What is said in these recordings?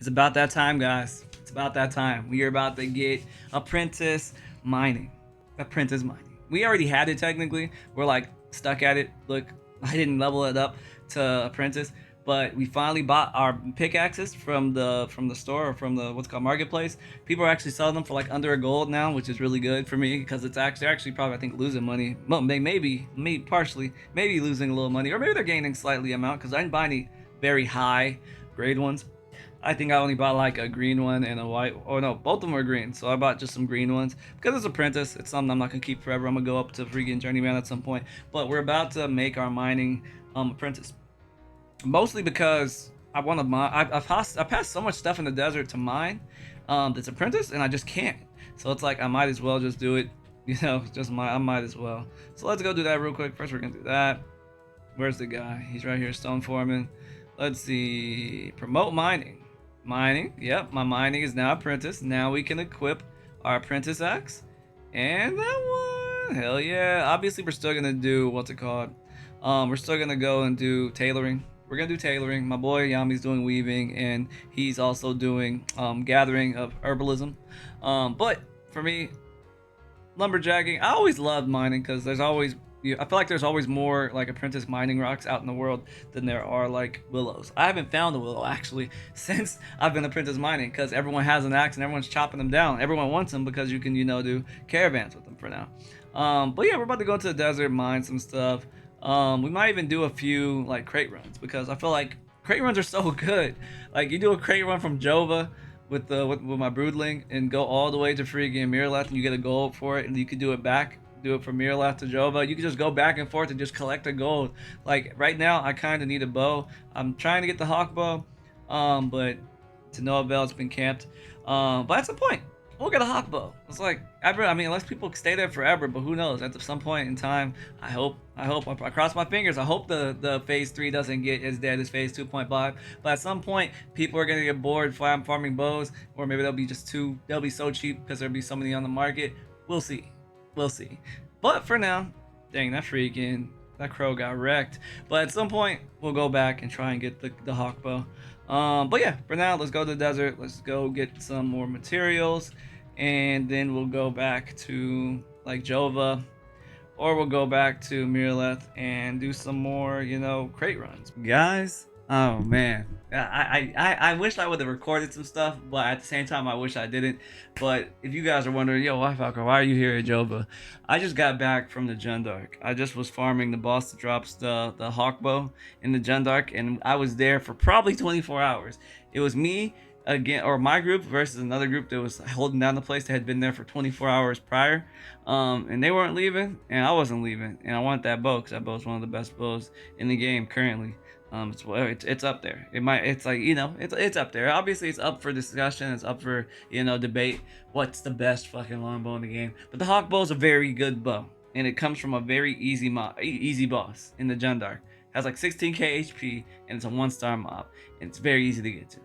It's about that time, guys. It's about that time. We are about to get apprentice mining. Apprentice mining. We already had it technically. We're like stuck at it. Look, I didn't level it up to apprentice, but we finally bought our pickaxes from the store or from the what's called marketplace. People are actually selling them for like under a gold now, which is really good for me because it's actually probably I think losing money. Well, they maybe partially maybe losing a little money, or maybe they're gaining slightly amount because I didn't buy any very high grade ones. I think I only bought like a green one and a white. Oh no, both of them were green. So I bought just some green ones because it's apprentice. It's something I'm not gonna keep forever. I'm gonna go up to freaking journeyman at some point. But we're about to make our mining apprentice. Mostly because I want to mine. I passed so much stuff in the desert to mine. That's apprentice, and I just can't. So it's like I might as well just do it. I might as well. So let's go do that real quick. First, we're gonna do that. Where's the guy? He's right here, Stone Foreman. Let's see. Promote mining. Mining. Yep, my mining is now apprentice. Now we can equip our apprentice axe. And that one. Hell yeah. Obviously, we're still gonna do what's it called? We're still gonna go and do tailoring. We're gonna do tailoring. My boy Yami's doing weaving, and he's also doing gathering of herbalism. But for me, lumberjacking. I always loved mining because there's always I feel like there's always more like apprentice mining rocks out in the world than there are like willows. I haven't found a willow actually since I've been apprentice mining because everyone has an axe and everyone's chopping them down. Everyone wants them because you can do caravans with them for now. But yeah, we're about to go to the desert, mine some stuff. We might even do a few like crate runs because I feel like crate runs are so good. Like you do a crate run from Jova with my broodling and go all the way to freaking Miralath and you get a gold for it and you could do it back. Do it from Miralath to Jova. You can just go back and forth and just collect the gold. Like right now, I kind of need a bow. I'm trying to get the hawk bow, but to no avail. It's been camped. But at some point, we'll get a hawk bow. It's like I mean, unless people stay there forever, but who knows? At some point in time, I cross my fingers. I hope the phase 3 doesn't get as dead as phase 2.5. But at some point, people are gonna get bored farming bows, or maybe they'll be just too. They'll be so cheap because there'll be so many on the market. We'll see. We'll see. But for now, dang, that crow got wrecked. But at some point, we'll go back and try and get the hawk bow. But yeah, for now, let's go to the desert. Let's go get some more materials, and then we'll go back to like Jova, or we'll go back to Miraleth and do some more, crate runs. Guys, oh man, I wish I would have recorded some stuff, but at the same time, I wish I didn't. But if you guys are wondering, yo, why Falco, why are you here at Jova? I just got back from the Jundark. I just was farming the boss that drops the hawk bow in the Jundark, and I was there for probably 24 hours. It was me again, or my group versus another group that was holding down the place that had been there for 24 hours prior. And they weren't leaving, and I wasn't leaving, and I want that bow because that bow is one of the best bows in the game currently. It's up there. It's like it's up there. Obviously, it's up for discussion. It's up for debate. What's the best fucking longbow in the game? But the hawk bow is a very good bow, and it comes from a very easy boss in the Jundark. Has like 16k HP, and it's a 1-star mob, and it's very easy to get to.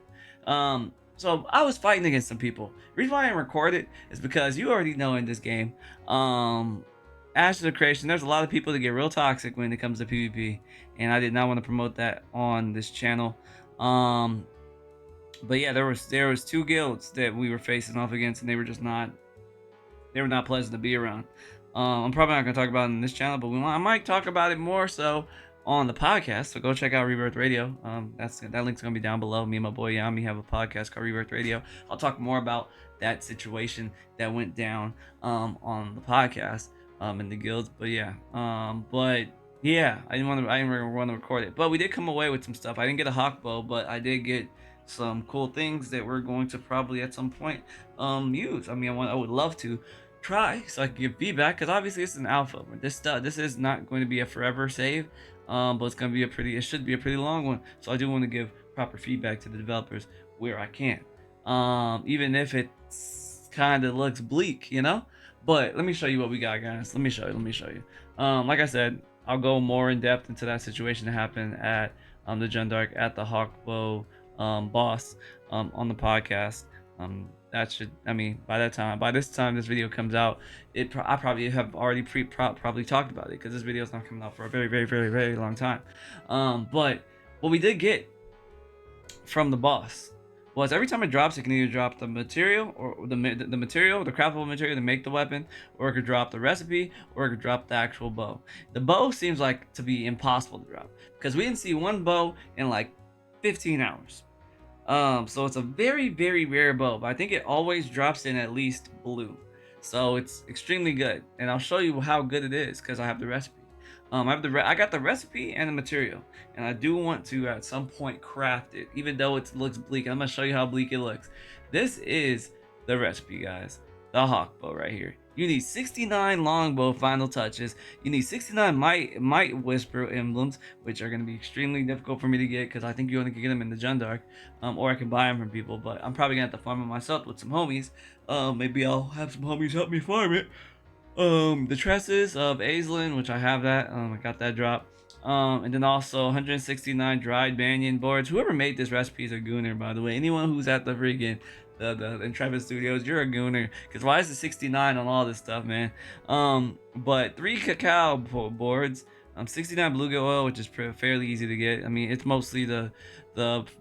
So I was fighting against some people. The reason why I didn't record it is because you already know in this game, Ashes of Creation, there's a lot of people that get real toxic when it comes to PvP, and I did not want to promote that on this channel. But yeah, there was 2 guilds that we were facing off against, and they were not pleasant to be around. I'm probably not gonna talk about it in this channel, but I might talk about it more so on the podcast. So go check out Rebirth Radio. That link's gonna be down below. Me and my boy Yami have a podcast called Rebirth Radio. I'll talk more about that situation that went down on the podcast in the guilds. But yeah, I didn't want to record it. But we did come away with some stuff. I didn't get a hawk bow, but I did get some cool things that we're going to probably at some point use. I mean, I would love to try so I can give feedback because obviously it's an alpha. This is not going to be a forever save. But it's gonna be it should be a pretty long one. So I do want to give proper feedback to the developers where I can, even if it kind of looks bleak, But let me show you what we got, guys. Let me show you. Like I said, I'll go more in depth into that situation that happened at the Jundark at the Hawkbow boss on the podcast. That should, by this time this video comes out, I probably have already probably talked about it because this video is not coming out for a very, very, very, very long time. But what we did get from the boss was every time it drops, it can either drop the material or the material, the craftable material to make the weapon, or it could drop the recipe, or it could drop the actual bow. The bow seems like to be impossible to drop because we didn't see one bow in like 15 hours. So it's a very, very rare bow, but I think it always drops in at least blue. So it's extremely good, and I'll show you how good it is because I have the recipe. I got the recipe and the material, and I do want to at some point craft it, even though it looks bleak. I'm gonna show you how bleak it looks. This is the recipe, guys. The hawk bow right here. You need 69 longbow final touches. You need 69 might whisper emblems, which are going to be extremely difficult for me to get because I think you only can get them in the Jundark, or I can buy them from people. But I'm probably gonna have to farm them myself with some homies. Maybe I'll have some homies help me farm it. The tresses of Aislinn, which I have that. I got that drop. And then also 169 dried banyan boards. Whoever made this recipe is a gooner, by the way. Anyone who's at the freaking the Intrepid Studios, you're a gooner. Cause why is it 69 on all this stuff, man? But 3 cacao boards, 69 bluegill oil, which is fairly easy to get. I mean, it's mostly the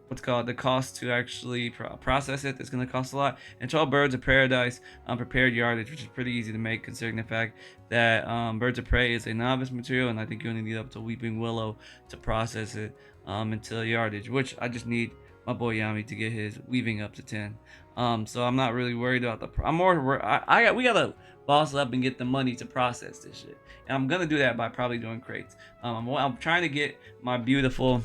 what's called the cost to actually process it that's going to cost a lot, and 12 birds of paradise prepared yardage, which is pretty easy to make considering the fact that birds of prey is a novice material, and I think you only need up to weeping willow to process it until yardage, which I just need my boy Yami to get his weaving up to 10. So I'm not really worried about I'm more we gotta boss up and get the money to process this shit, and I'm gonna do that by probably doing crates. I'm trying to get my beautiful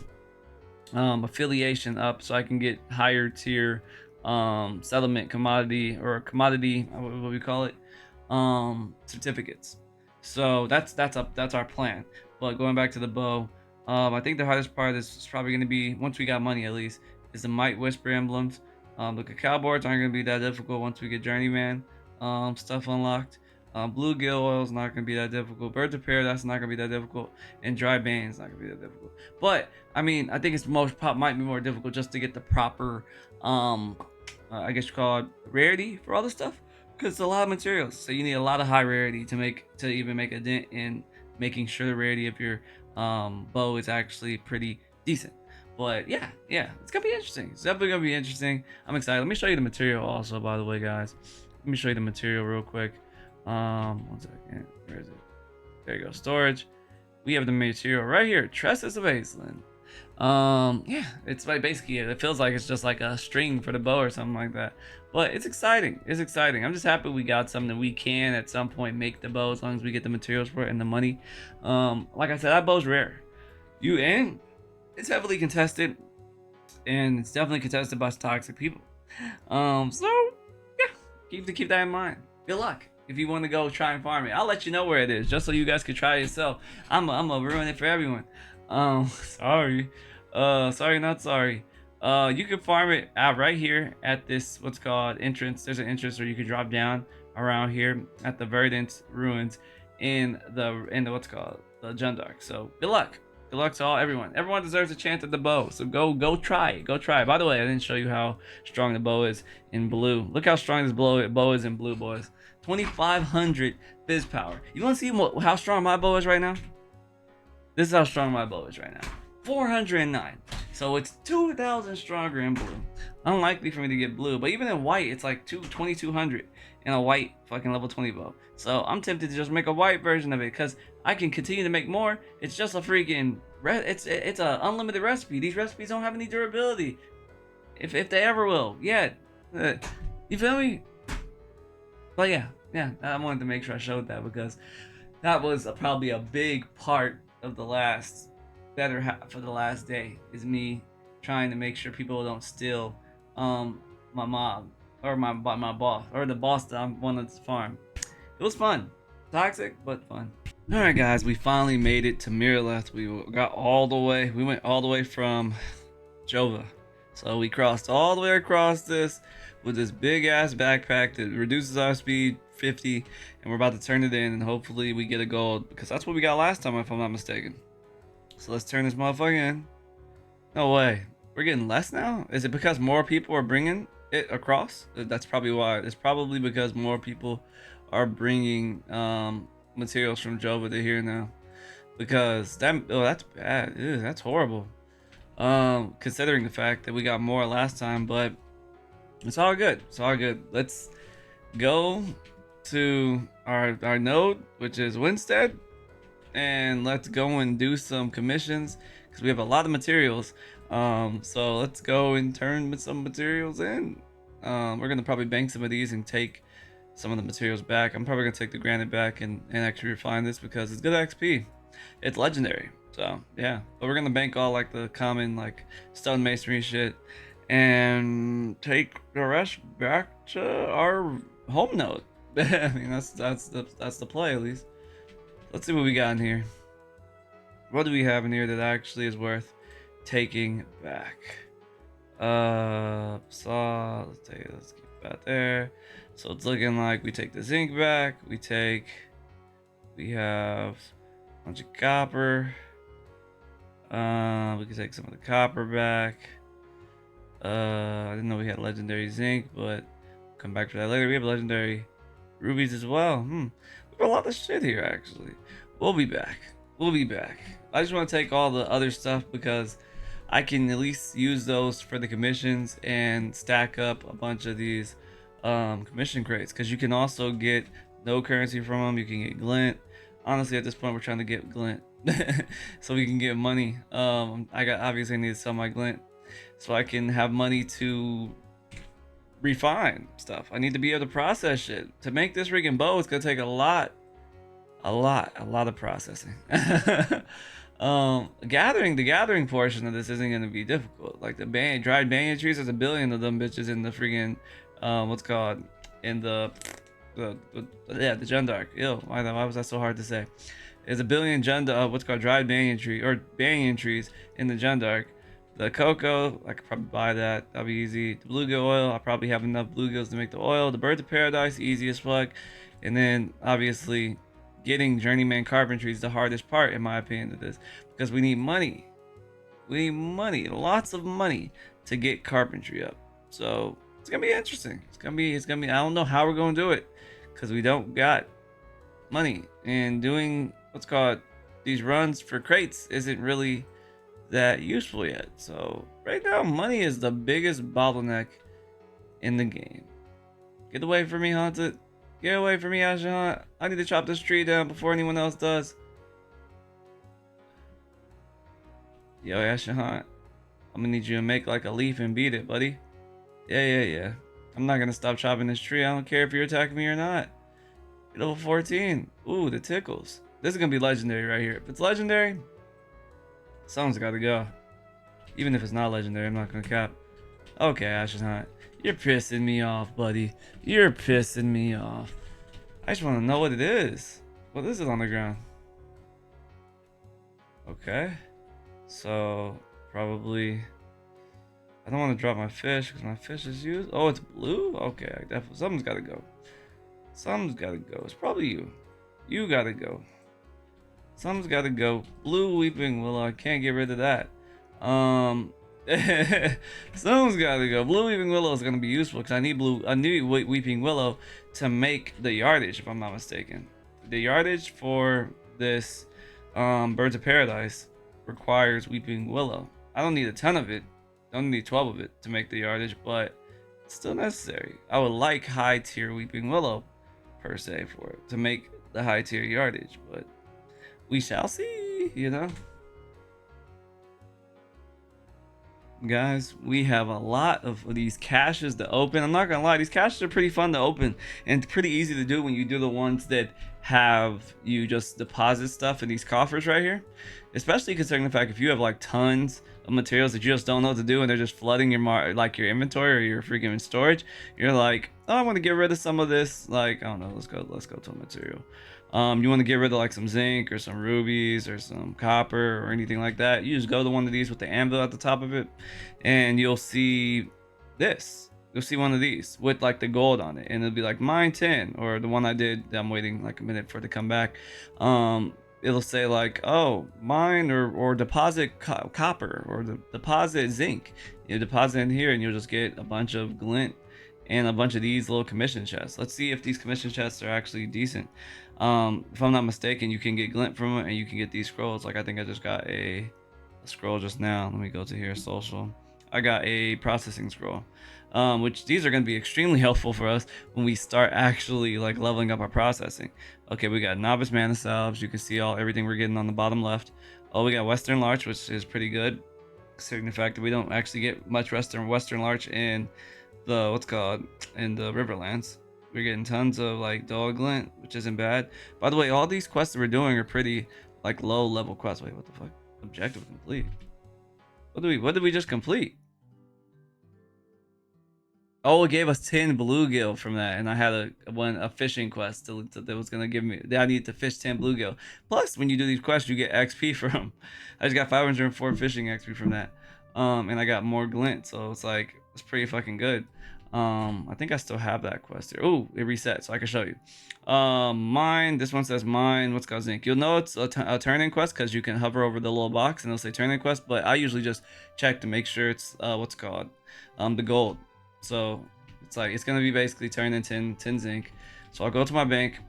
affiliation up so I can get higher tier settlement commodity what we call it certificates. So that's our plan. But going back to the bow, I think the hardest part is probably going to be, once we got money at least, is the might whisper emblems. The cacao boards aren't going to be that difficult once we get journeyman stuff unlocked. Bluegill oil is not going to be that difficult. Birds of paradise is not going to be that difficult, and dry bane is not going to be that difficult. But I mean, I think it's might be more difficult just to get the proper, I guess you call it rarity for all this stuff, because it's a lot of materials. So you need a lot of high rarity to even make a dent in making sure the rarity of your bow is actually pretty decent. But yeah, it's gonna be interesting. It's definitely gonna be interesting. I'm excited. Let me show you the material also, by the way, guys. Let me show you the material real quick. 1 second. Where is it? There you go. Storage. We have the material right here. Tresses of Aislinn. Yeah, it's like basically it feels like it's just like a string for the bow or something like that. But it's exciting. It's exciting. I'm just happy we got something that we can at some point make the bow as long as we get the materials for it and the money. Like I said, that bow's rare. And it's heavily contested, and it's definitely contested by toxic people. So yeah, keep that in mind. Good luck if you want to go try and farm it. I'll let you know where it is, just so you guys can try it yourself. I'm gonna ruin it for everyone. Sorry, not sorry. You can farm it out right here at this what's called entrance. There's an entrance where you can drop down around here at the Verdant Ruins in the what's called the Jundark. So good luck. Good luck to everyone. Everyone deserves a chance at the bow. So go try it. Go try it. By the way, I didn't show you how strong the bow is in blue. Look how strong this bow is in blue, boys. 2,500 fizz power. You want to see how strong my bow is right now? This is how strong my bow is right now. 409. So it's 2,000 stronger in blue. Unlikely for me to get blue, but even in white, it's like 2,200 in a white fucking level 20 bow. So I'm tempted to just make a white version of it because I can continue to make more. It's just a freaking it's a unlimited recipe. These recipes don't have any durability, if they ever will. Yeah, you feel me? But yeah, I wanted to make sure I showed that because that was probably a big part of the better half of the last day, is me trying to make sure people don't steal my mob or my boss or the boss that I wanted to farm. It was fun, toxic but fun. All right, guys, we finally made it to Miraleth. We went all the way from Jova, so we crossed all the way across this with this big ass backpack that reduces our speed 50, and we're about to turn it in, and hopefully we get a gold, because that's what we got last time if I'm not mistaken. So let's turn this motherfucker in. No way, we're getting less now? Is it because more people are bringing it across? That's probably why. It's probably because more people are bringing materials from Jova to here now, because that's bad. Ew, that's horrible, considering the fact that we got more last time. But It's all good. It's all good. Let's go to our node, which is Winstead, and let's go and do some commissions because we have a lot of materials. So let's go and turn some materials in. We're gonna probably bank some of these and take some of the materials back. I'm probably gonna take the granite back and actually refine this because it's good XP. It's legendary. So yeah, but we're gonna bank all like the common like stone masonry shit and take the rest back to our home node. I mean that's the play at least. Let's see what we got in here. What do we have in here that actually is worth taking back? Saw. Let's keep that there. So it's looking like we take the zinc back. We have a bunch of copper. We can take some of the copper back. I didn't know we had legendary zinc, but come back to that later. We have legendary rubies as well. We have a lot of shit here actually. We'll be back. We'll be back. I just want to take all the other stuff because I can at least use those for the commissions and stack up a bunch of these commission crates because you can also get no currency from them. You can get glint. Honestly, at this point, we're trying to get glint so we can get money. Obviously I need to sell my glint so I can have money to refine stuff. I need to be able to process shit. To make this rigging bow, it's gonna take a lot of processing. The gathering portion of this isn't gonna be difficult. Like the dried banyan trees, there's a billion of them bitches in the freaking what's called in the Jundark. Ew, why was that so hard to say? There's a billion what's called dried banyan trees in the Jundark. The cocoa, I could probably buy that. That'll be easy. The bluegill oil, I probably have enough bluegills to make the oil. The birds of paradise, easy as fuck. And then obviously getting journeyman carpentry is the hardest part in my opinion of this because we need money. We need money, lots of money to get carpentry up. So it's gonna be interesting. It's gonna be. I don't know how we're gonna do it because we don't got money, and doing what's called these runs for crates isn't really that useful yet. So right now, money is the biggest bottleneck in the game. Get away from me, Haunted. Get away from me, Ashahunt. I need to chop this tree down before anyone else does. Yo, Ashahunt. I'm gonna need you to make like a leaf and beat it, buddy. Yeah. I'm not gonna stop chopping this tree. I don't care if you're attacking me or not. Level 14. Ooh, the tickles. This is gonna be legendary right here. If it's legendary, something's gotta go. Even if it's not legendary, I'm not gonna cap. Okay, Ashahunt. You're pissing me off, buddy. You're pissing me off. I just want to know what it is. What is it on the ground? Okay. So, probably... I don't want to drop my fish because my fish is used. Oh, it's blue? Okay, definitely. Something's got to go. Something's got to go. It's probably you. You got to go. Something's got to go. Blue weeping willow. I can't get rid of that. Someone's gotta go. Blue weeping willow is gonna be useful because I need weeping willow to make the yardage, if I'm not mistaken. The yardage for this birds of paradise requires weeping willow. I don't need a ton of it. I don't need 12 of it to make the yardage, but it's still necessary. I would like high tier weeping willow per se for it to make the high tier yardage, but we shall see, you know. Guys, we have a lot of these caches to open. I'm not gonna lie, these caches are pretty fun to open and pretty easy to do when you do the ones that have you just deposit stuff in these coffers right here, especially considering the fact if you have like tons of materials that you just don't know what to do and they're just flooding your your inventory or your freaking storage. You're like, oh, I want to get rid of some of this, like, I don't know, let's go to a material. You want to get rid of like some zinc or some rubies or some copper or anything like that. You just go to one of these with the anvil at the top of it and you'll see this. You'll see one of these with like the gold on it and it'll be like mine 10, or the one I did that I'm waiting like a minute for it to come back. It'll say like, oh, mine or deposit copper or deposit zinc. You deposit in here and you'll just get a bunch of glint and a bunch of these little commission chests. Let's see if these commission chests are actually decent. If I'm not mistaken, you can get glint from them and you can get these scrolls. Like I think I just got a scroll just now. Let me go to here, social. I got a processing scroll. which these are going to be extremely helpful for us when we start actually like leveling up our processing. Okay, we got novice mana salves. You can see everything we're getting on the bottom left. Oh, we got Western Larch, which is pretty good, considering the fact that we don't actually get much Western Larch in the in the Riverlands. We're getting tons of like Dog Glint, which isn't bad. By the way, all these quests that we're doing are pretty like low level quests. Wait, what the fuck? Objective complete. What did we just complete? Oh, it gave us 10 bluegill from that, and I had a fishing quest that was gonna give me that I need to fish 10 bluegill. Plus, when you do these quests, you get XP from. I just got 504 fishing XP from that, and I got more glint, so it's like it's pretty fucking good. I think I still have that quest here. Oh, it reset, so I can show you. Mine. This one says mine. What's called zinc. You'll know it's a turn-in quest because you can hover over the little box and it'll say turn-in quest. But I usually just check to make sure it's the gold. So it's like it's gonna be basically turned in 10 zinc. So I'll go to my bank.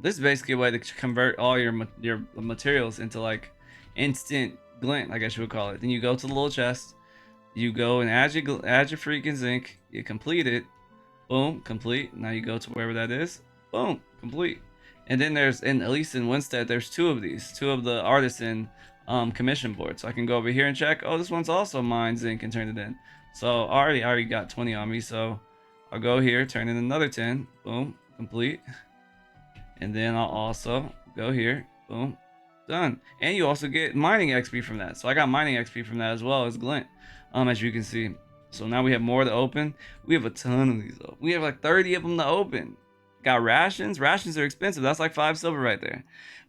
This is basically a way to convert all your materials into like instant glint, I guess you would call it. Then you go to the little chest, you go and add your freaking zinc, you complete it, boom, complete. Now you go to wherever that is, boom, complete. And then there's at least in Winstead there's two of the artisan commission boards. So I can go over here and check. Oh, this one's also mine zinc and turn it in. So I already got 20 on me, so I'll go here, turn in another 10, boom, complete. And then I'll also go here, boom, done. And you also get mining XP from that. So I got mining XP from that as well as glint, as you can see. So now we have more to open. We have a ton of these open. We have like 30 of them to open. Got rations. Rations are expensive. That's like 5 silver right there.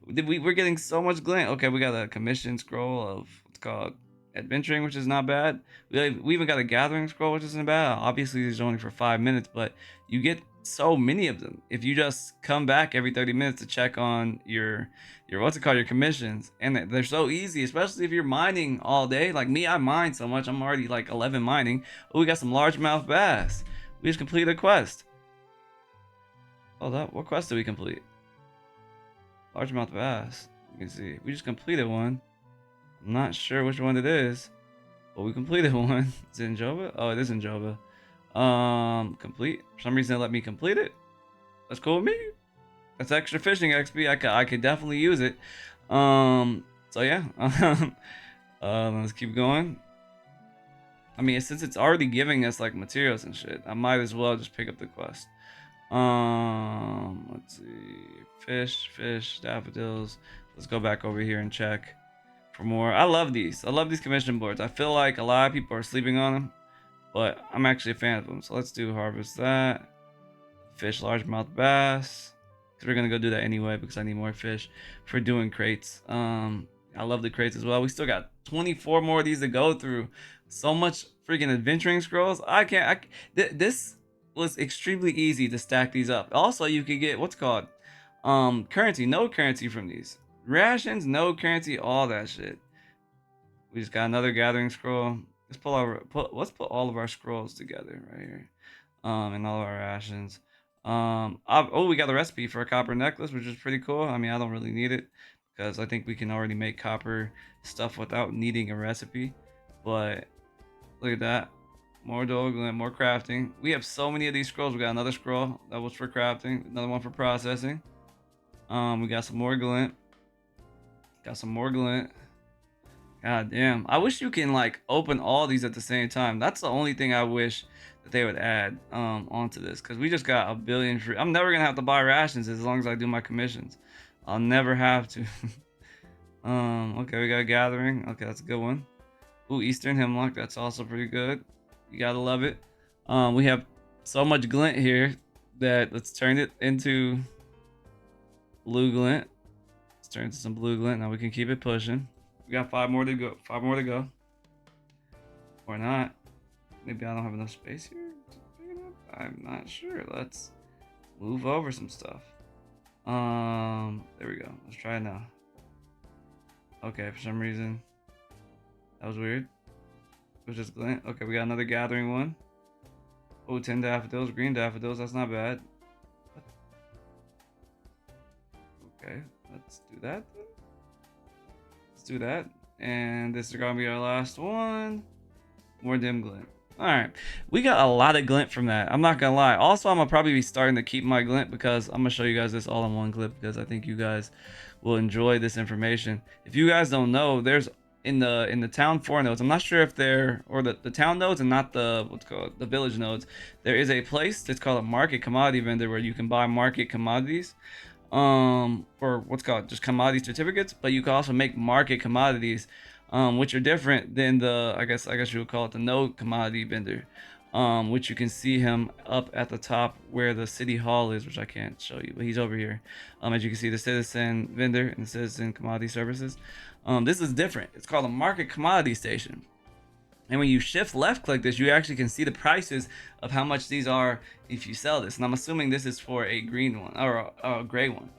We're getting so much glint. Okay, we got a commission scroll of what's called adventuring, which is not bad. We even got a gathering scroll, which isn't bad. Obviously, these are only for 5 minutes, but you get so many of them if you just come back every 30 minutes to check on your your commissions. And they're so easy, especially if you're mining all day. Like me, I mine so much. I'm already like 11 mining. Oh, we got some largemouth bass. We just completed a quest. Hold up, what quest did we complete? Largemouth bass. You can see we just completed one. I'm not sure which one it is, but we completed one. Is it in Jova? Oh, it is in Jova. Complete. For some reason, it let me complete it. That's cool with me. That's extra fishing XP. I could definitely use it. So yeah. Let's keep going. I mean, since it's already giving us like materials and shit, I might as well just pick up the quest. Let's see. Fish, daffodils. Let's go back over here and check for more. I love these commission boards. I feel like a lot of people are sleeping on them, but I'm actually a fan of them. So let's do harvest that. Fish largemouth bass, because we're gonna go do that anyway because I need more fish for doing crates. I love the crates as well. We still got 24 more of these to go through. So much freaking adventuring scrolls. This was extremely easy to stack these up. Also, you could get what's called currency, no currency from these. Rations, no currency, all that shit. We just got another gathering scroll. Let's put all of our scrolls together right here. And all of our rations. We got a recipe for a copper necklace, which is pretty cool. I mean, I don't really need it because I think we can already make copper stuff without needing a recipe. But look at that. More glint, more crafting. We have so many of these scrolls. We got another scroll that was for crafting, another one for processing. We got some more glint. Got some more glint. God damn. I wish you can like open all these at the same time. That's the only thing I wish that they would add onto this, because we just got a billion free. I'm never gonna have to buy rations as long as I do my commissions. I'll never have to. Okay, we got a gathering. Okay, that's a good one. Ooh, Eastern Hemlock. That's also pretty good. You gotta love it. We have so much glint here that let's turn it into blue glint. Let's turn it into some blue glint. Now we can keep it pushing. We got 5 more to go. 5 more to go. Or not. Maybe I don't have enough space here to pick it up. I'm not sure. Let's move over some stuff. There we go. Let's try it now. Okay, for some reason that was weird. It was just glint. Okay, we got another gathering one. Oh, 10 daffodils, green daffodils. That's not bad. Okay, let's do that then. Let's do that. And this is gonna be our last one. More dim glint. All right, we got a lot of glint from that. I'm not gonna lie. Also, I'm gonna probably be starting to keep my glint because I'm gonna show you guys this all in one clip because I think you guys will enjoy this information. If you guys don't know, there's in the town 4 nodes. I'm not sure if they're or the town nodes and not the what's called the village nodes. There is a place that's called a market commodity vendor where you can buy market commodities, or what's called just commodity certificates. But you can also make market commodities, which are different than the I guess you would call it the node commodity vendor, which you can see him up at the top where the city hall is, which I can't show you, but he's over here. As you can see, the citizen vendor and the citizen commodity services. This is different. It's called a market commodity station. And when you shift left click this, you actually can see the prices of how much these are if you sell this. And I'm assuming this is for a green one or a gray one.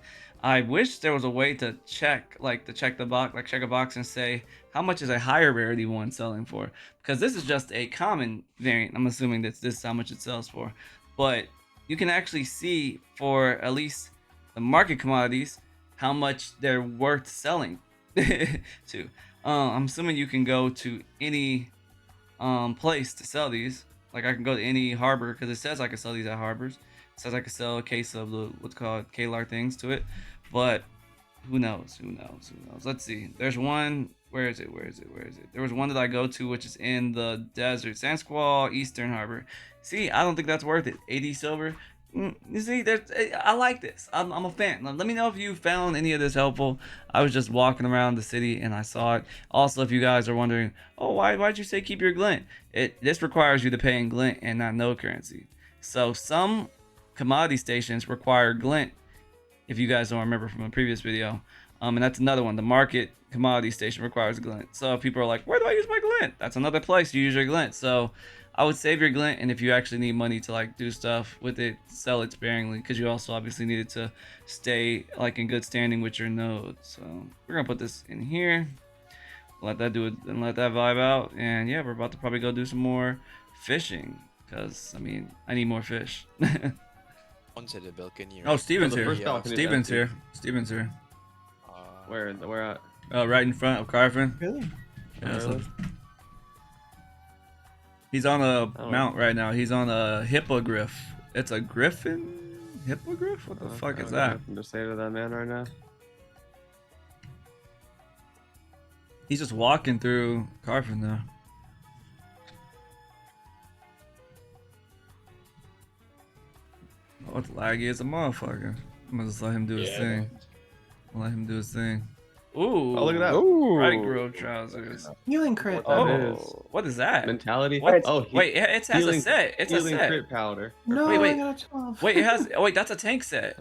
I wish there was a way to check, check the box, check a box and say how much is a higher rarity one selling for, because this is just a common variant. I'm assuming that this is how much it sells for, but you can actually see for at least the market commodities how much they're worth selling to. I'm assuming you can go to any place to sell these. Like I can go to any harbor because it says I can sell these at harbors. It says I can sell a case of the what's called Kalar things to it, but who knows? Who knows? Who knows? Let's see. There's one. Where is it? Where is it? Where is it? There was one that I go to, which is in the desert, San Squall Eastern Harbor. See, I don't think that's worth it. 80 silver. You see, I like this. I'm a fan. Let me know if you found any of this helpful. I was just walking around the city and I saw it. Also, if you guys are wondering, oh, why'd you say keep your glint? This requires you to pay in glint and not no currency. So some commodity stations require glint, if you guys don't remember from a previous video. And that's another one. The market commodity station requires glint. So if people are like, where do I use my glint? That's another place you use your glint. So I would save your glint, and if you actually need money to do stuff with it, sell it sparingly, because you also obviously need it to stay in good standing with your nodes. So we're gonna put this in here, let that do it, and let that vibe out. And yeah, we're about to probably go do some more fishing, because I mean I need more fish. Oh, Steven's here. Steven's here. Steven's here. Where at? Right in front of Carphin. Really? Yeah, so he's on a mount right now. He's on a hippogriff. It's a griffin? Hippogriff? What the fuck is that? I'm just saying to that man right now. He's just walking through Carphin now. Oh, it's laggy as a motherfucker. I'm gonna just let him do his thing. Let him do his thing. Ooh. Oh, look at that. Ooh. Bright grove trousers. Healing crit. What is that? Mentality. What? Oh, wait, it has a set. It's a set. Crit powder. No, wait. I got a 12. Wait, it has. Oh, wait, that's a tank set.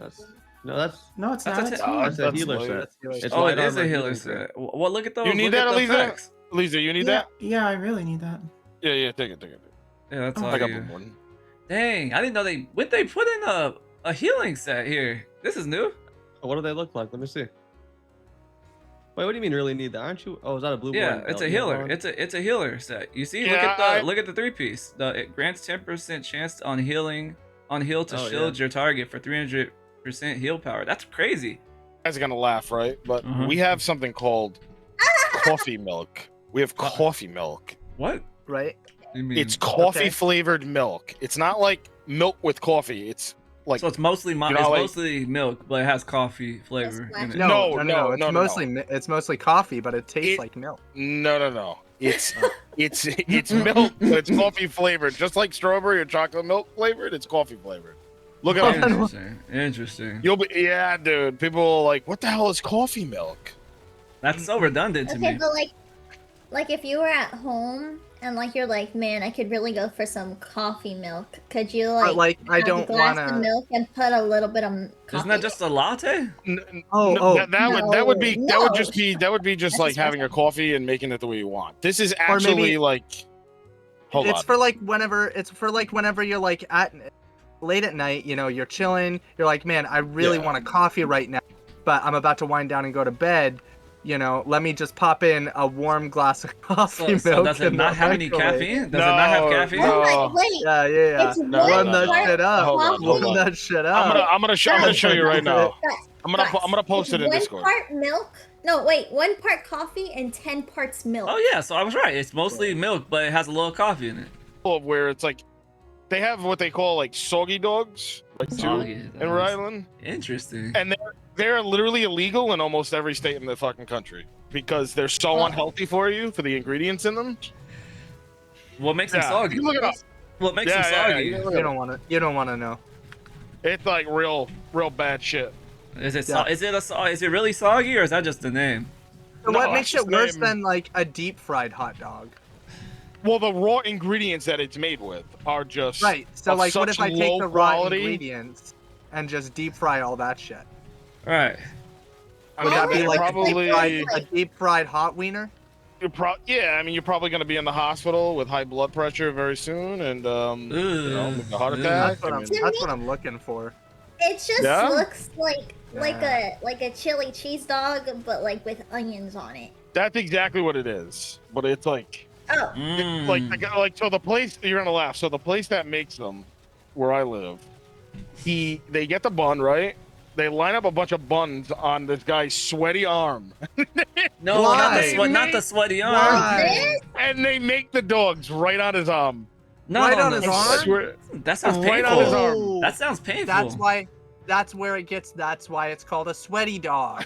No, it's that's not. It's a healer set. It's Oh, light it is a armor healer set. Well, look at those. You need look that, at the Elisa? effects. Elisa, you need that? Yeah, I really need that. Yeah, take it. Yeah, that's all I got you. one. Dang, I didn't know they put in a healing set here. This is new. What do they look like? Let me see. Wait, what do you mean really need that? Aren't you? Oh, is that a blue one? Yeah, it's a healer. It's a healer set. You see? Yeah, look at the 3-piece. It grants 10% chance on heal to shield your target for 300% heal power. That's crazy. You guys are gonna laugh, right? But we have something called coffee milk. We have coffee milk. What? Right? You mean? It's coffee flavored milk. It's not like milk with coffee. It's like So it's mostly mostly milk, but it has coffee flavor in it. No. It's mostly coffee, but it tastes like milk. No. It's milk, but it's coffee flavored, just like strawberry or chocolate milk flavored. It's coffee flavored. Look at it. Interesting. Yeah, dude. People are like, what the hell is coffee milk? That's so redundant to me. Okay, but like if you were at home and you're like, man, I could really go for some coffee milk. Could you I have don't a glass wanna. of milk and put a little bit of coffee? Isn't that just a latte? That would be just like That's having a coffee and making it the way you want. This is actually hold It's on. for whenever you're at late at night, you're chilling, you're like, man, I really want a coffee right now, but I'm about to wind down and go to bed. Let me just pop in a warm glass of coffee milk. So does it not have any caffeine? Does it not have caffeine? Oh my, wait. Yeah. It's Warm that part shit up. coffee. Warm that shit up. I'm gonna show you right now. I'm gonna post it in It's Discord. 1 part milk. No, wait. 1 part coffee and 10 parts milk. Oh yeah, so I was right. It's mostly milk, but it has a little coffee in it. of where it's like they have what they call like soggy dogs, like Soggy in dogs. Rhode Island, Interesting. and they're literally illegal in almost every state in the fucking country because they're so Wow. unhealthy for you for the ingredients in them. What makes them Yeah, soggy? you look it up. What makes Yeah, them yeah, soggy? you look You it don't up. want to. You don't want to know. It's like real bad shit. Is it Yeah. is it really soggy or is that just the name? So No, what that's makes just it worse name. than like a deep fried hot dog? Well, the raw ingredients that it's made with are just Right. So of like, what such if I take low the raw quality. ingredients and just deep fry all that shit? Right. I Would mean, that be you're like probably a deep fried hot wiener? yeah. I mean, you're probably going to be in the hospital with high blood pressure very soon, and maybe a heart Ugh. attack. That's what I I'm. mean, That's what I'm looking for. It just Yeah? looks like Yeah. a chili cheese dog, but like with onions on it. that's exactly what it is. But it's like Oh, Mm. like so the place you're gonna laugh. So the place that makes them, where I live, they get the bun right. They line up a bunch of buns on this guy's sweaty arm, No, Why? not the sweaty arm. Why? and they make the dogs right on his arm. No, Right no, on no. his I arm? swear- That sounds Right painful. on his arm. Oh, That sounds painful. That's why. That's where it gets. That's why it's called a sweaty dog.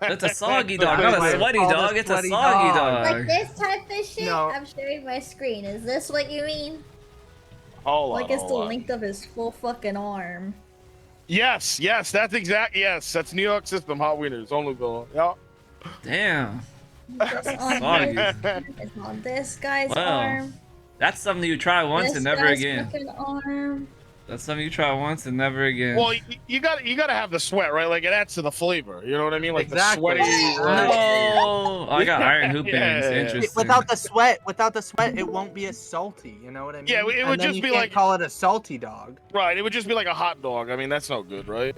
It's a soggy dog, That's not why a it's sweaty called a dog. It's a sweaty soggy dog. like dog. this type of shit. No. I'm sharing my screen. Is this what you mean? Hold on, Like it's the hold on. length of his full fucking arm. Yes, that's exact. Yes, that's New York system hot wieners only. Bill. Yeah. Damn. This on Soggy. It's on this guy's Wow. arm. That's something you try once This and never guy's again. fucking arm. That's something you try once and never again. Well, you got to have the sweat, right? Like it adds to the flavor. You know what I mean? Like Exactly. the sweaty. no, I got iron hoop bands. Yeah. Interesting. Without the sweat, it won't be as salty. You know what I mean? Yeah, it And would then just you be can't like- call it a salty dog. Right. It would just be like a hot dog. I mean, that's no good, right?